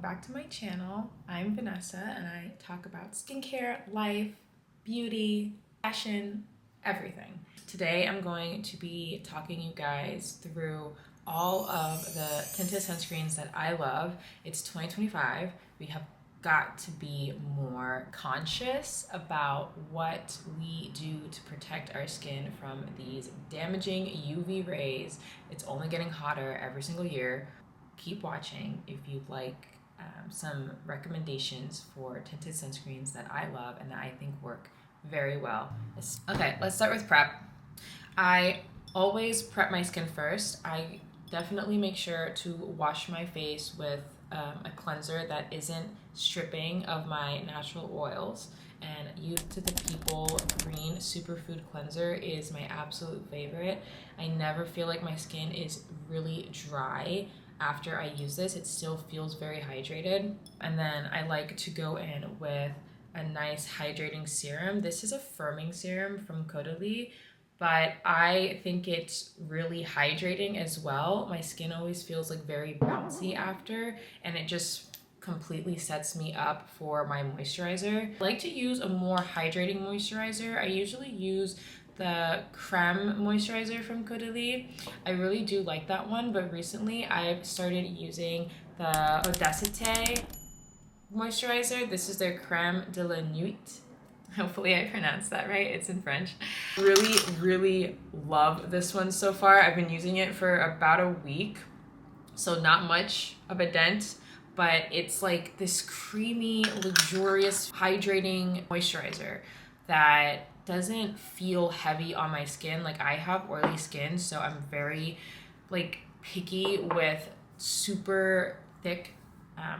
back to my channel. I'm Vanessa and I talk about skincare, life, beauty, fashion, everything. Today I'm going to be talking you guys through all of the tinted sunscreens that I love. It's 2025. We have got to be more conscious about what we do to protect our skin from these damaging UV rays. It's only getting hotter every single year. Keep watching if you'd like some recommendations for tinted sunscreens that I love and that I think work very well. Okay, let's start with prep. I always prep my skin first. I definitely make sure to wash my face with a cleanser that isn't stripping of my natural oils, and Youth to the People Green Superfood Cleanser is my absolute favorite. I never feel like my skin is really dry after I use this. It still feels very hydrated. And then I like to go in with a nice hydrating serum. This is a firming serum from Curated, but I think it's really hydrating as well. My skin always feels like very bouncy after, and it just completely sets me up for my moisturizer. I like to use a more hydrating moisturizer. I usually use the creme moisturizer from Curated. I really do like that one, but recently I've started using the Audacité moisturizer. This is their creme de la nuit. Hopefully I pronounced that right. It's in French. Really love this one so far. I've been using it for about a week, so not much of a dent, but it's like this creamy, luxurious, hydrating moisturizer that doesn't feel heavy on my skin. Like, I have oily skin, so I'm very picky with super thick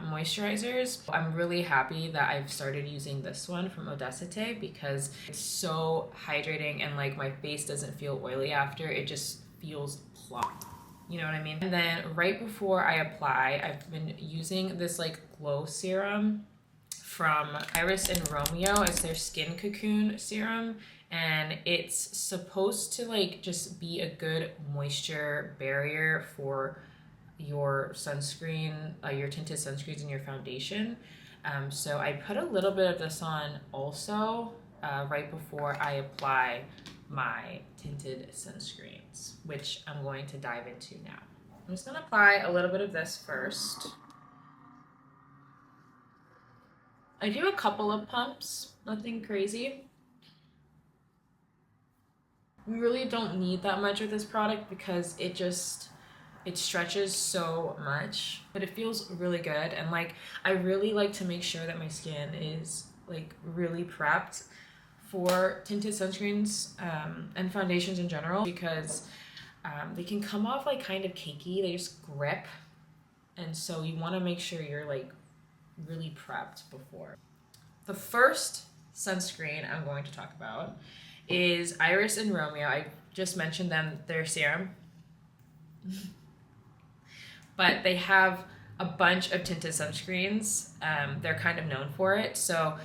moisturizers. I'm really happy that I've started using this one from Audacité because it's so hydrating, and my face doesn't feel oily after. It just feels plump. You know what I mean? And then right before I apply, I've been using this glow serum from Iris and Romeo. It's their Skin Cocoon serum, and it's supposed to just be a good moisture barrier for your sunscreen, your tinted sunscreens and your foundation. So I put a little bit of this on also right before I apply my tinted sunscreens, which I'm going to dive into now. I'm just gonna apply a little bit of this first. I do a couple of pumps, nothing crazy. We really don't need that much with this product because it stretches so much, but it feels really good. And I really like to make sure that my skin is really prepped for tinted sunscreens and foundations in general, because they can come off kind of cakey. They just grip, and so you want to make sure you're really prepped before. The first sunscreen I'm going to talk about is Iris and Romeo. I just mentioned them, their serum. But they have a bunch of tinted sunscreens. They're kind of known for it. So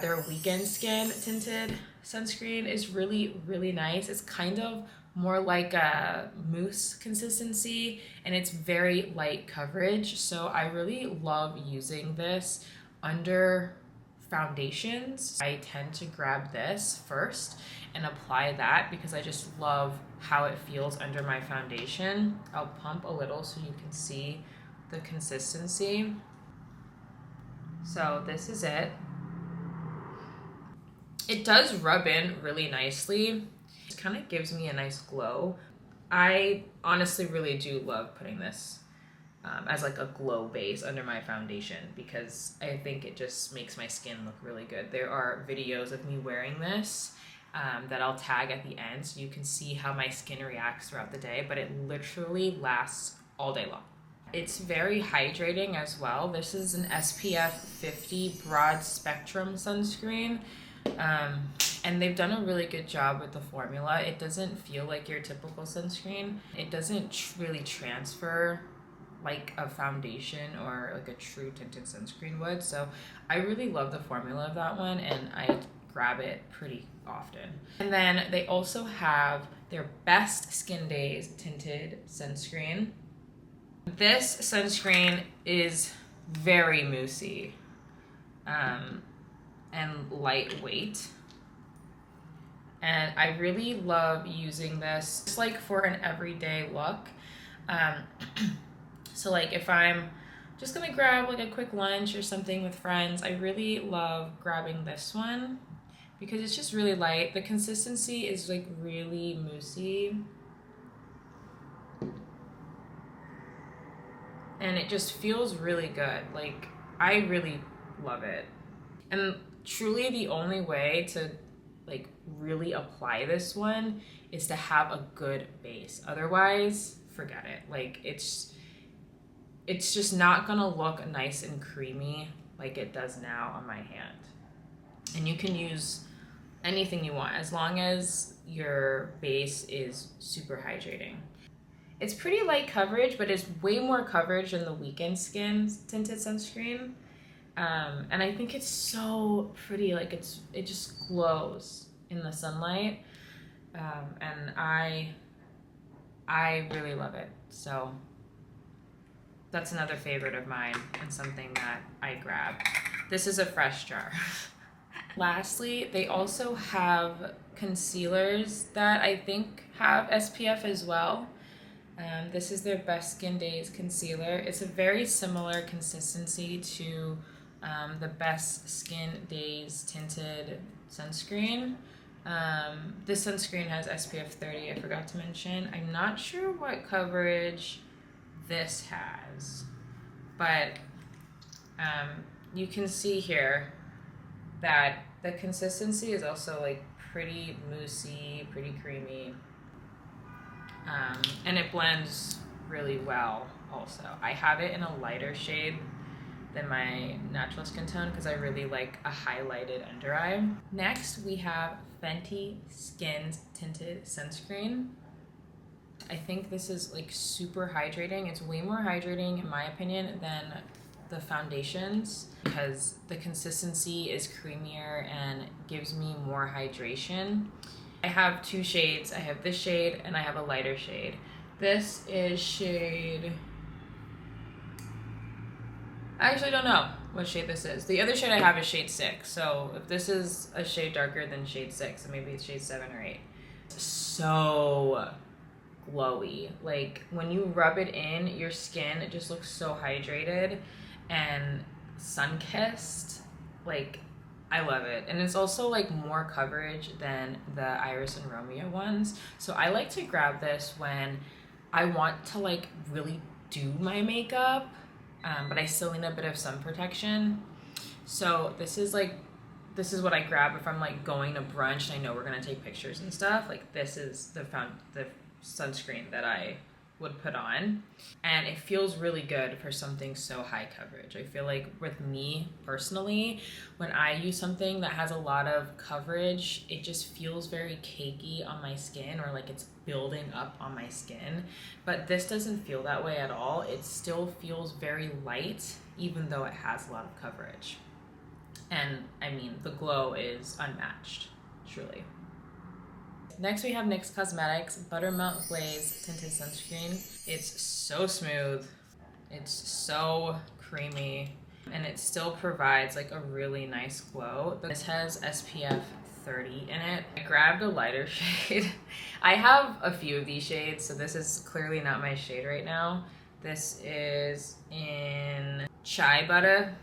their Weekend Skin tinted sunscreen is really nice. It's kind of more like a mousse consistency, and it's very light coverage. So I really love using this under foundations. I tend to grab this first and apply that because I just love how it feels under my foundation. I'll pump a little so you can see the consistency. So this is it. It does rub in really nicely. It kind of gives me a nice glow. I honestly really do love putting this as a glow base under my foundation because I think it just makes my skin look really good. There are videos of me wearing this that I'll tag at the end so you can see how my skin reacts throughout the day, but it literally lasts all day long. It's very hydrating as well. This is an SPF 50 broad spectrum sunscreen, and they've done a really good job with the formula. It doesn't feel like your typical sunscreen. It doesn't really transfer like a foundation or a true tinted sunscreen would. So I really love the formula of that one, and I grab it pretty often. And then they also have their Best Skin Days tinted sunscreen. This sunscreen is very moussey and lightweight. And I really love using this just like for an everyday look. So like if I'm just gonna grab like a quick lunch or something with friends, I really love grabbing this one because it's just really light. The consistency is like really moussey. And it just feels really good. Like, I really love it. And truly the only way to like really apply this one is to have a good base. Otherwise, forget it. Like, it's just not gonna look nice and creamy like it does now on my hand. And you can use anything you want as long as your base is super hydrating. It's pretty light coverage, but it's way more coverage than the Weekend Skin's tinted sunscreen. And I think it's so pretty. Like it just glows in the sunlight. And I really love it. So that's another favorite of mine and something that I grab. This is a fresh jar. Lastly, they also have concealers that I think have SPF as well. This is their Best Skin Days concealer. It's a very similar consistency to the Best Skin Days tinted sunscreen. This sunscreen has SPF 30, I forgot to mention. I'm not sure what coverage this has, but you can see here that the consistency is also like pretty moussey, pretty creamy. And it blends really well also. I have it in a lighter shade than my natural skin tone because I really like a highlighted under eye. Next, we have Fenty Skin's Tinted Sunscreen. I think this is like super hydrating. It's way more hydrating in my opinion than the foundations because the consistency is creamier and gives me more hydration. I have two shades. I have this shade and I have a lighter shade. This is shade... I actually don't know what shade this is. The other shade I have is shade 6. So if this is a shade darker than shade 6, then maybe it's shade 7 or 8. It's so glowy. Like when you rub it in, your skin, it just looks so hydrated and sun-kissed. Like, I love it. And it's also like more coverage than the Iris and Romeo ones. So I like to grab this when I want to like really do my makeup, but I still need a bit of sun protection. So this is what I grab if I'm like going to brunch and I know we're gonna take pictures and stuff. Like this is the sunscreen that I would put on, and it feels really good for something so high coverage. I feel like with me personally, when I use something that has a lot of coverage, it just feels very cakey on my skin, or like it's building up on my skin. But this doesn't feel that way at all. It still feels very light even though it has a lot of coverage. And I mean, the glow is unmatched, truly. Next we have NYX Cosmetics Buttermelt Glaze Tinted Sunscreen. It's so smooth, it's so creamy, and it still provides like a really nice glow. This has SPF 30 in it. I grabbed a lighter shade. I have a few of these shades, so this is clearly not my shade right now. This is in Chai Butter.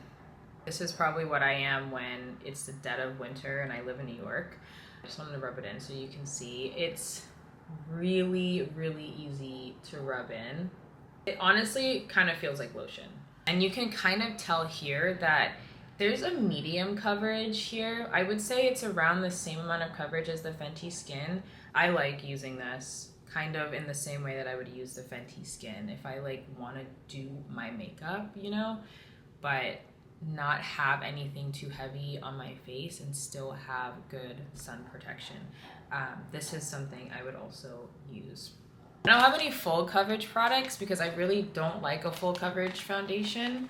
This is probably what I am when it's the dead of winter and I live in New York. I just wanted to rub it in so you can see. It's really, really easy to rub in. It honestly kind of feels like lotion. And you can kind of tell here that there's a medium coverage here. I would say it's around the same amount of coverage as the Fenty Skin. I like using this kind of in the same way that I would use the Fenty Skin if I like want to do my makeup, you know, but not have anything too heavy on my face and still have good sun protection. This is something I would also use. I don't have any full coverage products because I really don't like a full coverage foundation.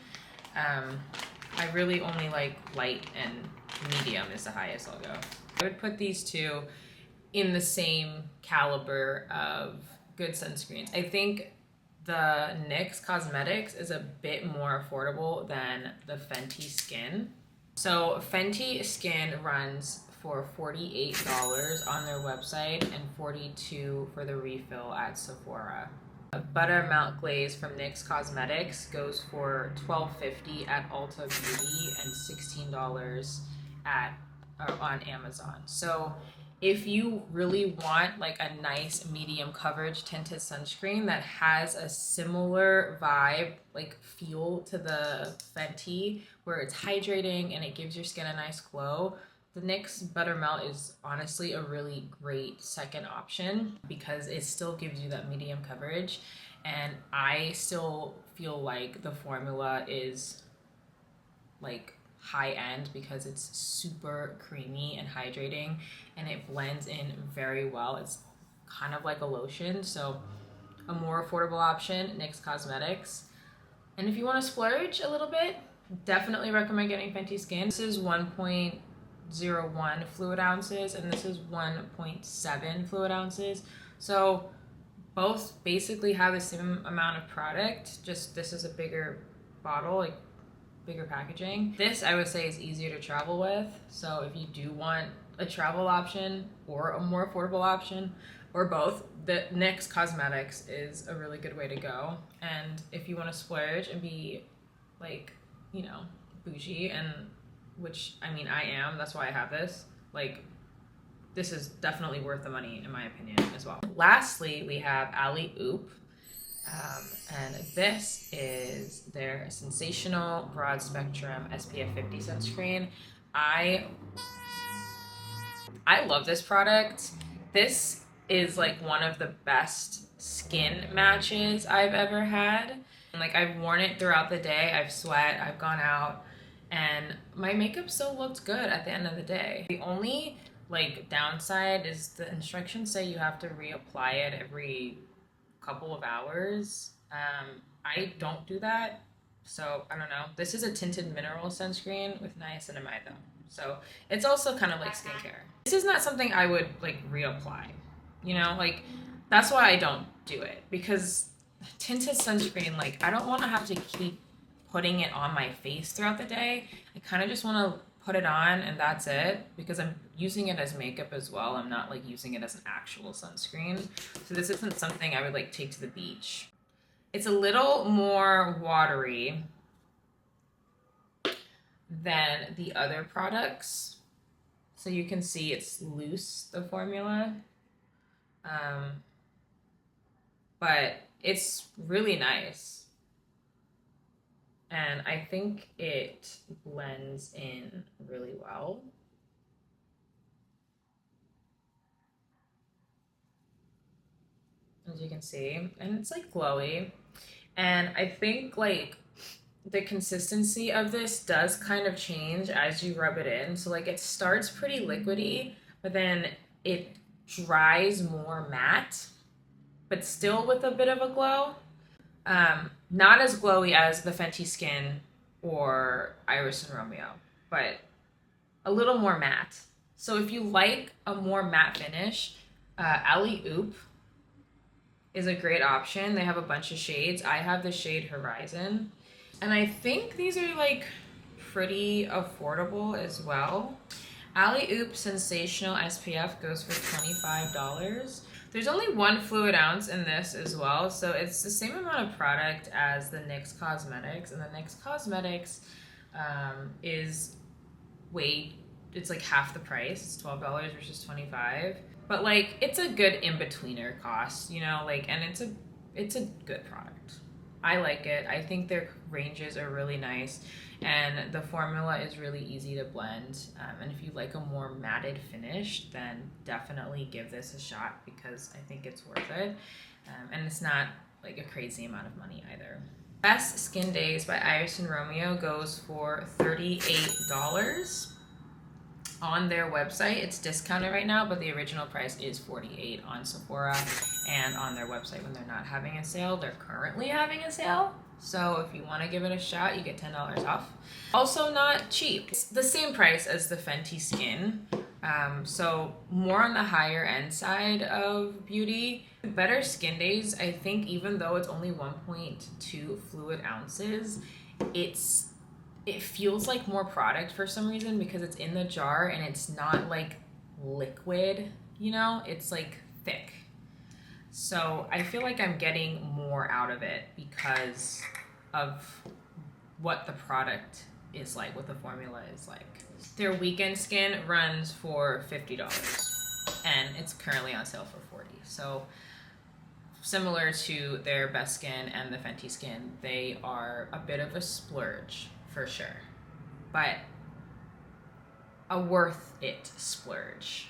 I really only like light, and medium is the highest I'll go. I would put these two in the same caliber of good sunscreens. I think the NYX Cosmetics is a bit more affordable than the Fenty Skin. So Fenty Skin runs for $48 on their website and $42 for the refill at Sephora. A buttermilk glaze from NYX Cosmetics goes for $12.50 at Ulta Beauty and $16 on Amazon. So if you really want like a nice medium coverage tinted sunscreen that has a similar vibe, like feel to the Fenty, where it's hydrating and it gives your skin a nice glow, the NYX Buttermelt is honestly a really great second option because it still gives you that medium coverage. And I still feel like the formula is like high end because it's super creamy and hydrating and it blends in very well. It's kind of like a lotion, so a more affordable option, NYX Cosmetics. And if you want to splurge a little bit, definitely recommend getting Fenty Skin. This is 1.01 fluid ounces and this is 1.7 fluid ounces. So both basically have the same amount of product, just this is a bigger bottle, like bigger packaging. This I would say is easier to travel with. So if you do want a travel option or a more affordable option or both, the NYX Cosmetics is a really good way to go. And if you want to splurge and be like, you know, bougie, and which I mean I am, that's why I have this, like this is definitely worth the money in my opinion as well. Lastly, we have Alley Oop. And this is their sensational broad spectrum SPF 50 sunscreen. I love this product. This is like one of the best skin matches I've ever had. Like I've worn it throughout the day, I've sweat, I've gone out, and my makeup still looked good at the end of the day. The only like downside is the instructions say you have to reapply it every couple of hours. I don't do that, so I don't know. This is a tinted mineral sunscreen with niacinamide though, so it's also kind of like skincare. This is not something I would like reapply, you know, like that's why I don't do it, because tinted sunscreen, like I don't want to have to keep putting it on my face throughout the day. I kind of just want to put it on and that's it, because I'm using it as makeup as well. I'm not like using it as an actual sunscreen. So this isn't something I would like take to the beach. It's a little more watery than the other products. So you can see it's loose, the formula. But it's really nice. And I think it blends in really well. As you can see, and it's like glowy. And I think like the consistency of this does kind of change as you rub it in. So like it starts pretty liquidy, but then it dries more matte, but still with a bit of a glow. Not as glowy as the Fenty Skin or Iris and Romeo, but a little more matte. So if you like a more matte finish, Alley Oop is a great option. They have a bunch of shades. I have the shade Horizon, and I think these are like pretty affordable as well. Alley Oop Sensational SPF goes for $25. There's only 1 fluid ounce in this as well, so it's the same amount of product as the NYX Cosmetics, and the NYX Cosmetics is it's like half the price. It's $12 versus $25. But like it's a good in-betweener cost, you know, like, and it's a good product. I like it. I think their ranges are really nice, and the formula is really easy to blend. And if you like a more matted finish, then definitely give this a shot, because I think it's worth it. And it's not like a crazy amount of money either. Best Skin Days by Iris and Romeo goes for $38 on their website. It's discounted right now, but the original price is $48 on Sephora, and on their website when they're not having a sale. They're currently having a sale, so if you want to give it a shot, you get $10 off. Also not cheap. It's the same price as the Fenty Skin, So more on the higher end side of beauty. Better Skin Days, I think even though it's only 1.2 fluid ounces, it feels like more product for some reason because it's in the jar and it's not like liquid, you know, it's like thick. So I feel like I'm getting more out of it because of what the product is like, what the formula is like. Their Weekend Skin runs for $50 and it's currently on sale for $40. So similar to their Best Skin and the Fenty Skin, they are a bit of a splurge for sure, but a worth it splurge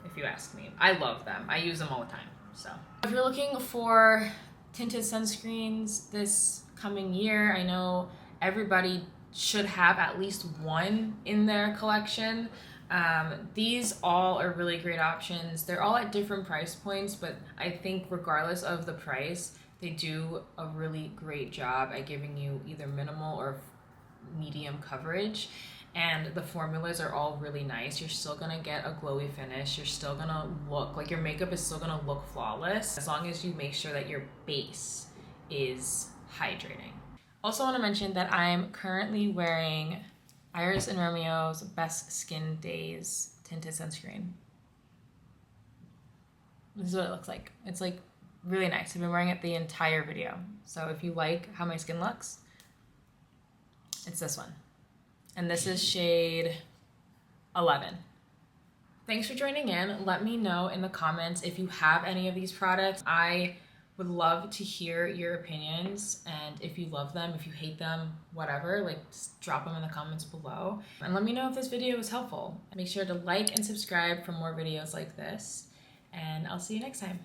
if you ask me. I love them. I use them all the time. So if you're looking for tinted sunscreens this coming year, I know everybody should have at least one in their collection. These all are really great options. They're all at different price points, but I think regardless of the price, they do a really great job at giving you either minimal or medium coverage. And the formulas are all really nice. You're still gonna get a glowy finish. You're still gonna look like your makeup is still gonna look flawless as long as you make sure that your base is hydrating. Also want to mention that I'm currently wearing Iris and Romeo's Best Skin Days tinted sunscreen. This is what it looks like. It's like really nice. I've been wearing it the entire video. So if you like how my skin looks, it's this one. And this is shade 11. Thanks for joining in. Let me know in the comments if you have any of these products. I would love to hear your opinions, and if you love them, if you hate them, whatever, like just drop them in the comments below. And let me know if this video was helpful. Make sure to like and subscribe for more videos like this, and I'll see you next time.